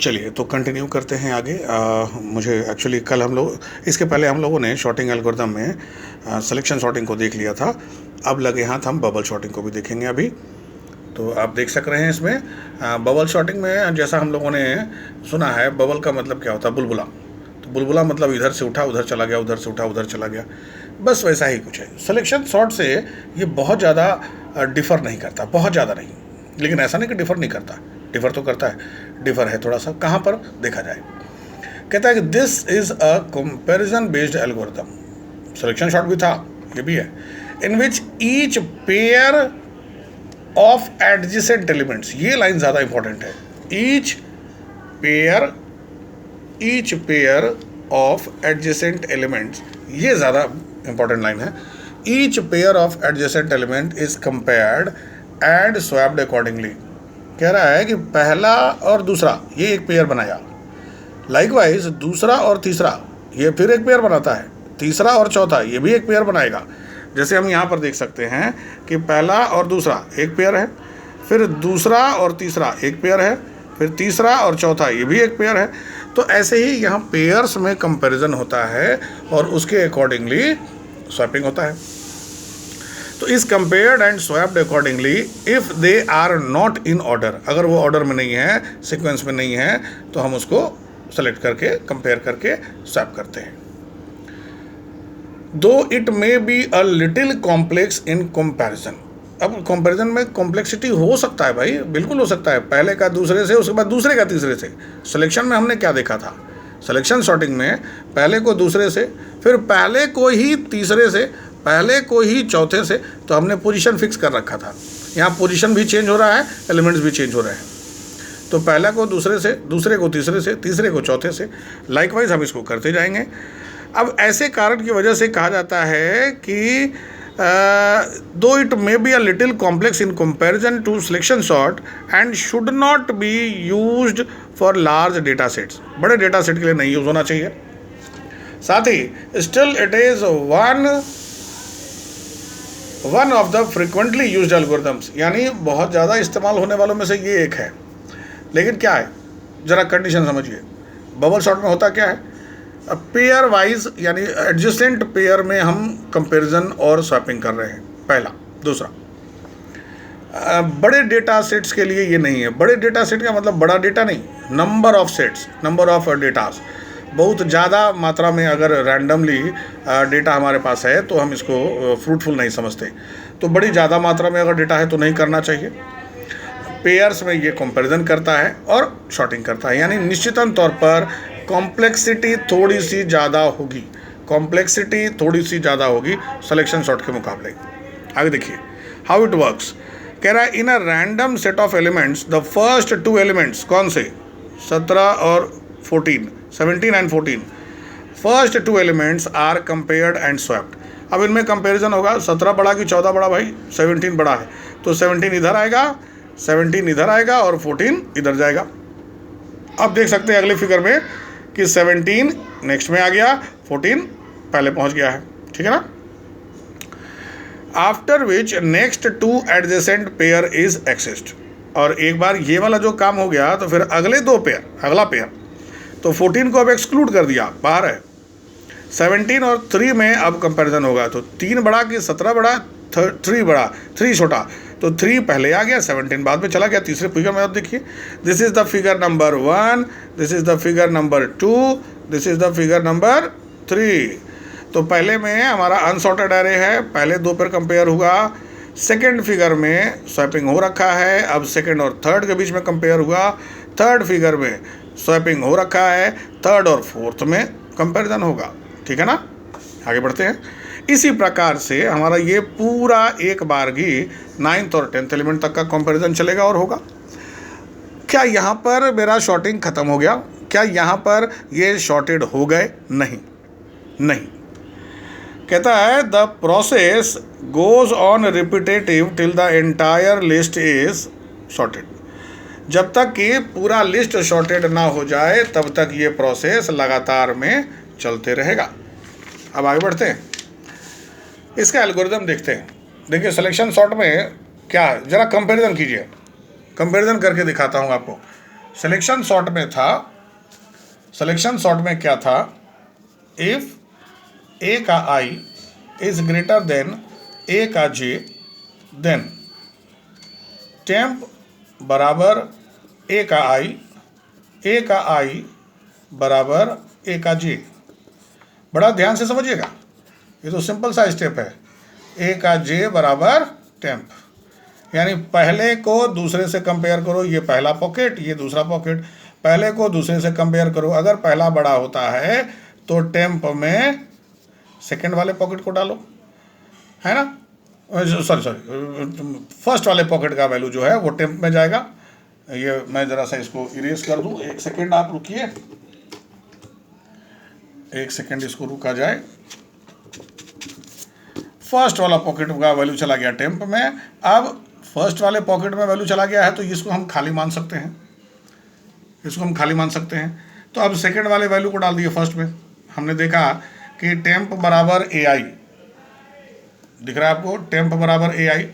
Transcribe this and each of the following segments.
चलिए तो कंटिन्यू करते हैं आगे। मुझे एक्चुअली कल हम लोग, इसके पहले हम लोगों ने शॉर्टिंग एल्गोरिथम में सिलेक्शन शॉर्टिंग को देख लिया था। अब लगे हाथ हम बबल शॉर्टिंग को भी देखेंगे अभी। तो आप देख सक रहे हैं इसमें बबल शॉर्टिंग में, जैसा हम लोगों ने सुना है, बबल का मतलब क्या होता है? बुलबुला। तो बुलबुला मतलब इधर से उठा उधर चला गया, उधर से उठा उधर चला गया, बस वैसा ही कुछ है। सिलेक्शन सॉर्ट से ये बहुत ज़्यादा डिफ़र नहीं करता, बहुत ज़्यादा नहीं, लेकिन ऐसा नहीं कि डिफ़र नहीं करता, डिफ़र तो करता है। डिफ़र है थोड़ा सा, कहाँ पर देखा जाए। कहता है कि this is a comparison based algorithm. Selection sort भी था, ये भी है। In which each pair of adjacent elements, ये लाइन ज़्यादा इंपॉर्टेंट है। Each pair of adjacent elements, ये ज़्यादा इंपॉर्टेंट लाइन है। Each pair of adjacent element is compared and swapped accordingly. कह रहा है कि पहला और दूसरा ये एक पेयर बनाया, लाइकवाइज दूसरा और तीसरा ये फिर एक पेयर बनाता है, तीसरा और चौथा ये भी एक पेयर बनाएगा। जैसे हम यहाँ पर देख सकते हैं कि पहला और दूसरा एक पेयर है, फिर दूसरा और तीसरा एक पेयर है, फिर तीसरा और चौथा ये भी एक पेयर है। तो ऐसे ही यहाँ पेयर्स में कंपैरिजन होता है और उसके अकॉर्डिंगली स्वैपिंग होता है। तो इस compared and swapped accordingly if they are not in order, अगर वो ऑर्डर में नहीं है, सीक्वेंस में नहीं है, तो हम उसको सेलेक्ट करके कंपेयर करके स्वैप करते हैं। दो it may be a little complex in comparison. अब कंपैरिजन में कॉम्प्लेक्सिटी हो सकता है भाई, बिल्कुल हो सकता है। पहले का दूसरे से, उसके बाद दूसरे का तीसरे से। सिलेक्शन में हमने क्या देखा था? सिलेक्शन सॉर्टिंग में पहले को दूसरे से, फिर पहले को ही तीसरे से, पहले को ही चौथे से, तो हमने पोजीशन फिक्स कर रखा था। यहाँ पोजीशन भी चेंज हो रहा है, एलिमेंट्स भी चेंज हो रहे हैं। तो पहला को दूसरे से, दूसरे को तीसरे से, तीसरे को चौथे से, लाइकवाइज हम इसको करते जाएंगे। अब ऐसे कारण की वजह से कहा जाता है कि though it may be a little complex in comparison to selection sort and should not be used for large data sets, बड़े डेटा सेट के लिए नहीं यूज होना चाहिए। साथ ही still it is one of the frequently used algorithms, यानी बहुत ज़्यादा इस्तेमाल होने वालों में से ये एक है। लेकिन क्या है, ज़रा कंडीशन समझिए। बबल शॉर्ट में होता क्या है? पेयर वाइज, यानी एडजेसेंट पेयर में हम कंपैरिजन और स्वैपिंग कर रहे हैं, पहला। दूसरा, बड़े डेटा सेट्स के लिए ये नहीं है। बड़े डेटा सेट का मतलब बड़ा डेटा नहीं, number of sets, number of datas. बहुत ज़्यादा मात्रा में अगर रैंडमली डेटा हमारे पास है तो हम इसको फ्रूटफुल नहीं समझते। तो बड़ी ज़्यादा मात्रा में अगर डेटा है तो नहीं करना चाहिए। पेयर्स में ये कंपैरिजन करता है और शॉर्टिंग करता है, यानी निश्चितन तौर पर कॉम्प्लेक्सिटी थोड़ी सी ज़्यादा होगी, कॉम्प्लेक्सिटी थोड़ी सी ज़्यादा होगी सिलेक्शन सॉर्ट के मुकाबले। आगे देखिए हाउ इट वर्क्स। कह रहा है in a random set of elements the first two elements, कौन से? 17 और 14, 17 and 14, first two elements are compared and swapped. अब इनमें कंपेरिजन होगा, 17 बड़ा कि 14 बड़ा? भाई 17 बड़ा है, तो 17 इधर आएगा, 17 इधर आएगा और 14 इधर जाएगा। अब देख सकते हैं अगले फिगर में कि 17 नेक्स्ट में आ गया, 14 पहले पहुंच गया है, ठीक है ना। After which next two adjacent pair is exist, और एक बार ये वाला जो काम हो गया तो फिर अगले दो पेयर, अगला पेयर, तो 14 को अब एक्सक्लूड कर दिया, बाहर है। 17 और 3 में अब कंपैरिजन होगा, तो 3 बड़ा कि 17 बड़ा, 3 बड़ा, 3 छोटा, तो 3 पहले आ गया, 17 बाद में चला गया। तीसरे फिगर में आप देखिए, this is the figure number 1, this is the figure number 2, this is the figure number 3। तो पहले में हमारा अनसॉर्टेड एरे है, पहले दो पेयर कंपेयर हुआ। सेकंड फिगर में स्वैपिंग हो रखा है, अब सेकंड और थर्ड के बीच में कंपेयर हुआ। थर्ड फिगर में स्वैपिंग हो रखा है, थर्ड और फोर्थ में कंपेरिजन होगा, ठीक है ना। आगे बढ़ते हैं। इसी प्रकार से हमारा ये पूरा एक बारगी 9th और 10th एलिमेंट तक का कंपैरिजन चलेगा और होगा। क्या यहाँ पर मेरा शॉर्टिंग ख़त्म हो गया? क्या यहाँ पर ये शॉर्टेड हो गए? नहीं, नहीं। कहता है the process goes on repetitive till the entire list is shorted. जब तक कि पूरा लिस्ट शॉर्टेड ना हो जाए तब तक ये प्रोसेस लगातार में चलते रहेगा। अब आगे बढ़ते हैं, इसका एल्गोरिदम देखते हैं। देखिए सिलेक्शन सॉर्ट में क्या, ज़रा कंपैरिजन कीजिए, कंपैरिजन करके दिखाता हूँ आपको। सिलेक्शन सॉर्ट में था, सिलेक्शन सॉर्ट में क्या था, इफ ए का आई इज ग्रेटर देन ए का जे देन टेम्प बराबर ए का आई बराबर ए का जे। बड़ा ध्यान से समझिएगा, ये तो सिंपल सा स्टेप है। ए का जे बराबर टेम्प, यानी पहले को दूसरे से कंपेयर करो, ये पहला पॉकेट ये दूसरा पॉकेट, पहले को दूसरे से कंपेयर करो। अगर पहला बड़ा होता है तो टेम्प में सेकंड वाले पॉकेट को डालो, है ना, सॉरी फर्स्ट वाले पॉकेट का वैल्यू जो है वो टेम्प में जाएगा। ये मैं ज़रा सा इसको इरेज कर दूं, एक सेकेंड आप रुकिए, एक सेकेंड इसको रुका जाए। फर्स्ट वाला पॉकेट का वैल्यू चला गया टेम्प में, अब फर्स्ट वाले पॉकेट में वैल्यू चला गया है तो इसको हम खाली मान सकते हैं, इसको हम खाली मान सकते हैं। तो अब सेकंड वाले वैल्यू को डाल दिए फर्स्ट में। हमने देखा कि टेम्प बराबर ए आई, दिख रहा है आपको, टेम्प बराबर ए आई,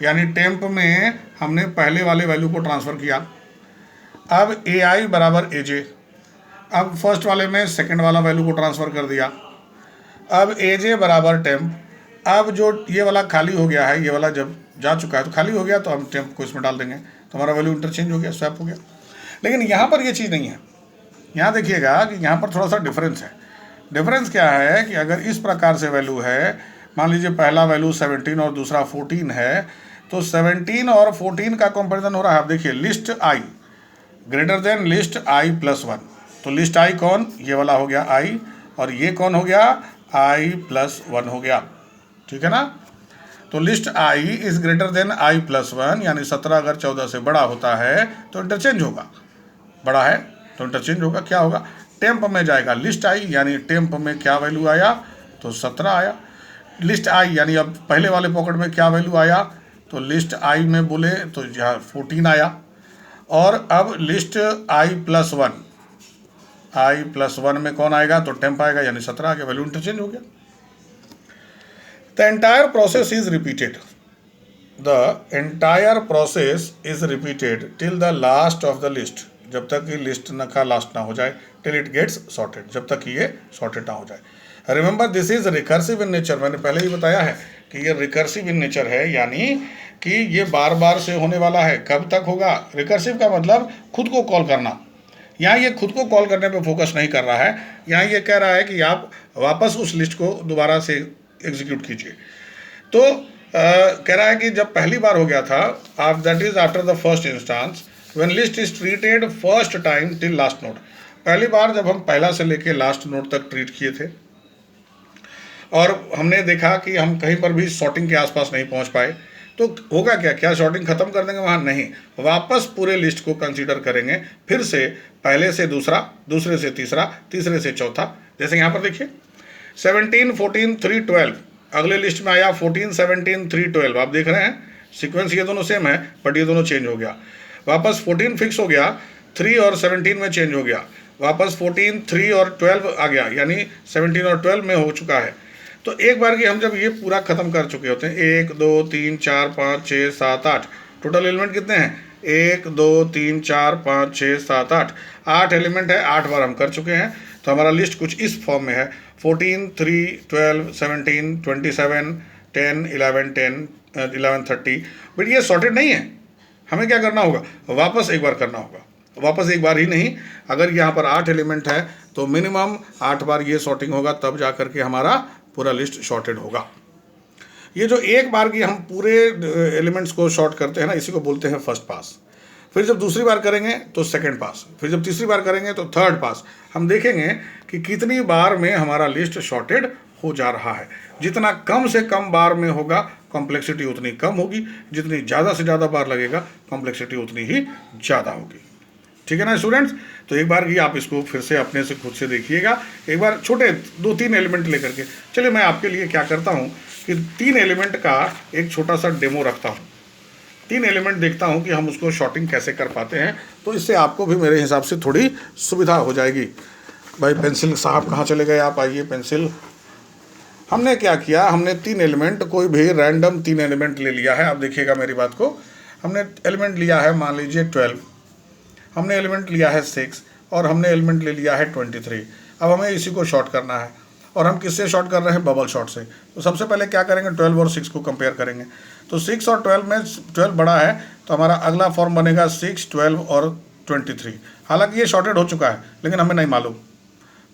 यानी टेम्प में हमने पहले वाले वैल्यू को ट्रांसफ़र किया। अब ए आई बराबर ए जे, अब फर्स्ट वाले में सेकंड वाला वैल्यू को ट्रांसफ़र कर दिया। अब ए जे बराबर टेम्प, अब जो ये वाला खाली हो गया है, ये वाला जब जा चुका है तो खाली हो गया, तो हम टेम्प को इसमें डाल देंगे तो हमारा वैल्यू इंटरचेंज हो गया, स्वैप हो गया। लेकिन यहाँ पर ये चीज़ नहीं है, यहाँ देखिएगा कि यहाँ पर थोड़ा सा डिफरेंस है। डिफरेंस क्या है कि अगर इस प्रकार से वैल्यू है, मान लीजिए पहला वैल्यू 17 और दूसरा 14 है, तो 17 और 14 का कंपैरिजन हो रहा है। आप देखिए लिस्ट आई ग्रेटर देन लिस्ट आई प्लस 1, तो लिस्ट आई कौन, ये वाला हो गया आई, और ये कौन हो गया, आई प्लस 1 हो गया, ठीक है ना। तो list I is greater than I plus 1, यानी 17 अगर 14 से बड़ा होता है तो इंटरचेंज होगा, बड़ा है तो इंटरचेंज होगा, क्या होगा, टेम्प में जाएगा लिस्ट आई, यानी टेम्प में क्या वैल्यू आया, तो 17 आया। लिस्ट आई यानी अब पहले वाले पॉकेट में क्या वैल्यू आया, तो लिस्ट आई में बोले तो यहाँ 14 आया, और अब लिस्ट आई प्लस 1 में कौन आएगा, तो टेम्प आएगा, यानी 17 आ गया, वैल्यू इंटरचेंज हो गया। The entire process is repeated. The entire process is repeated till the last of the list. जब तक कि लिस्ट का लास्ट ना हो जाए, till it gets sorted, जब तक कि ये sorted ना हो जाए। Remember this is recursive in nature. मैंने पहले ही बताया है कि ये recursive in nature है, यानी कि ये बार बार से होने वाला है। कब तक होगा, recursive का मतलब खुद को कॉल करना। यहाँ ये खुद को कॉल करने पे फोकस नहीं कर रहा है, यहाँ ये कह रहा है कि आप वापस उस लिस्ट को दोबारा से एग्जीक्यूट कीजिए। तो कह रहा है कि जब पहली बार हो गया था, आप that is after the first instance when list is treated first time till last node. पहली बार जब हम पहला से लेके लास्ट नोड तक ट्रीट किए थे और हमने देखा कि हम कहीं पर भी सॉर्टिंग के आसपास नहीं पहुंच पाए, तो होगा क्या सॉर्टिंग खत्म कर देंगे वहाँ, नहीं, वापस पूरे लिस्ट को कंसीडर करेंगे, फिर से पहले से दूसरा, दूसरे से तीसरा, तीसरे से चौथा। जैसे यहाँ पर देखिए 17, 14, 3, 12, अगले लिस्ट में आया 14, 17, 3, 12। आप देख रहे हैं सीक्वेंस ये दोनों सेम है, बट ये दोनों चेंज हो गया। वापस 14 फिक्स हो गया, 3 और 17 में चेंज हो गया, वापस 14, 3 और 12 आ गया, यानी 17 और 12 में हो चुका है। तो एक बार की हम जब ये पूरा ख़त्म कर चुके होते हैं, 1, 2, 3, 4, 5, 6, 7, 8, टोटल एलिमेंट कितने हैं, 1, 2, 3, 4, 5, 6, 7, 8 एलिमेंट है, 8 बार हम कर चुके हैं। तो हमारा लिस्ट कुछ इस फॉर्म में है, 14, 3, 12, 17, 27, 10, 11, 10, 11, 30। बट ये सॉर्टेड नहीं है, हमें क्या करना होगा, वापस एक बार करना होगा। वापस एक बार ही नहीं, अगर यहाँ पर 8 एलिमेंट है तो मिनिमम 8 बार ये सॉर्टिंग होगा, तब जा करके हमारा पूरा लिस्ट सॉर्टेड होगा। ये जो एक बार की हम पूरे एलिमेंट्स को सॉर्ट करते हैं ना, इसी को बोलते हैं फर्स्ट पास। फिर जब दूसरी बार करेंगे तो सेकंड पास, फिर जब तीसरी बार करेंगे तो थर्ड पास। हम देखेंगे कि कितनी बार में हमारा लिस्ट सॉर्टेड हो जा रहा है। जितना कम से कम बार में होगा कॉम्प्लेक्सिटी उतनी कम होगी, जितनी ज़्यादा से ज़्यादा बार लगेगा कॉम्प्लेक्सिटी उतनी ही ज़्यादा होगी। ठीक है ना स्टूडेंट्स, तो एक बार ही आप इसको फिर से अपने से खुद से देखिएगा, एक बार छोटे 2-3 एलिमेंट लेकर के। चलिए मैं आपके लिए क्या करता हूँ कि 3 एलिमेंट का एक छोटा सा डेमो रखता हूँ, 3 एलिमेंट देखता हूँ कि हम उसको शॉर्टिंग कैसे कर पाते हैं, तो इससे आपको भी मेरे हिसाब से थोड़ी सुविधा हो जाएगी। भाई पेंसिल साहब कहाँ चले गए, आप आइए पेंसिल। हमने क्या किया, हमने 3 एलिमेंट, कोई भी रैंडम 3 एलिमेंट ले लिया है। आप देखिएगा मेरी बात को, हमने एलिमेंट लिया है मान लीजिए 12, हमने एलिमेंट लिया है 6 और हमने एलिमेंट ले लिया है 23। अब हमें इसी को शॉर्ट करना है, और हम किससे शॉर्ट कर रहे हैं? बबल शॉर्ट से। तो सबसे पहले क्या करेंगे? 12 और 6 को कंपेयर करेंगे। तो 6 और 12 में 12 बड़ा है, तो हमारा अगला फॉर्म बनेगा 6, 12 और 23। हालांकि ये शॉर्टेड हो चुका है लेकिन हमें नहीं मालूम,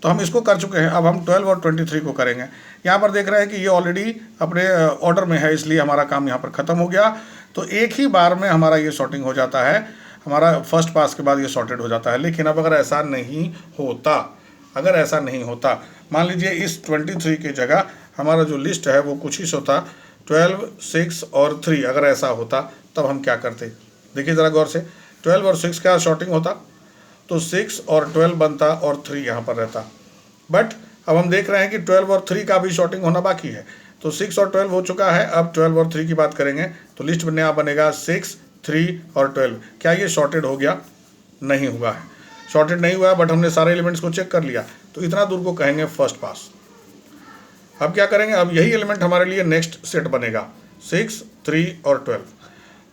तो हम इसको कर चुके हैं। अब हम 12 और 23 को करेंगे। यहाँ पर देख रहे हैं कि ये ऑलरेडी अपने ऑर्डर में है, इसलिए हमारा काम यहाँ पर ख़त्म हो गया। तो एक ही बार में हमारा ये सॉर्टिंग हो जाता है, हमारा फर्स्ट पास के बाद ये सॉर्टेड हो जाता है। लेकिन अब अगर ऐसा नहीं होता, मान लीजिए इस 23 की जगह हमारा जो लिस्ट है वो कुछ ही होता, 12, 6 और 3 अगर ऐसा होता, तब हम क्या करते? देखिए ज़रा गौर से, 12 और 6 का शॉर्टिंग होता तो 6 और 12 बनता और 3 यहाँ पर रहता। बट अब हम देख रहे हैं कि 12 और 3 का भी शॉर्टिंग होना बाकी है। तो 6 और 12 हो चुका है, अब 12 और 3 की बात करेंगे तो लिस्ट नया बनेगा 6, 3 और 12। क्या ये शॉर्टेड हो गया? नहीं हुआ है, शॉर्टेड नहीं हुआ है, बट हमने सारे एलिमेंट्स को चेक कर लिया, तो इतना दूर को कहेंगे फर्स्ट पास। अब क्या करेंगे? अब यही एलिमेंट हमारे लिए नेक्स्ट सेट बनेगा, 6, 3 और 12।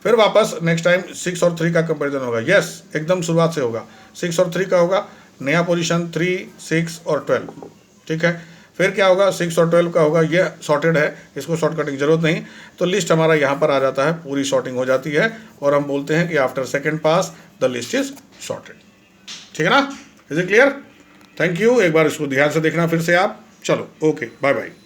फिर वापस नेक्स्ट टाइम 6 और 3 का कंपेरिजन होगा। यस, एकदम शुरुआत से होगा, 6 और 3 का होगा, नया पोजीशन 3, 6 और 12। ठीक है, फिर क्या होगा? 6 और 12 का होगा, ये सॉर्टेड है, इसको शॉर्ट कटिंग जरूरत नहीं, तो लिस्ट हमारा यहाँ पर आ जाता है, पूरी शॉर्टिंग हो जाती है, और हम बोलते हैं कि after second pass the list is shorted. ठीक है ना? Is it clear? Thank you. एक बार इसको ध्यान से देखना फिर से आप। चलो, ओके, बाय बाय।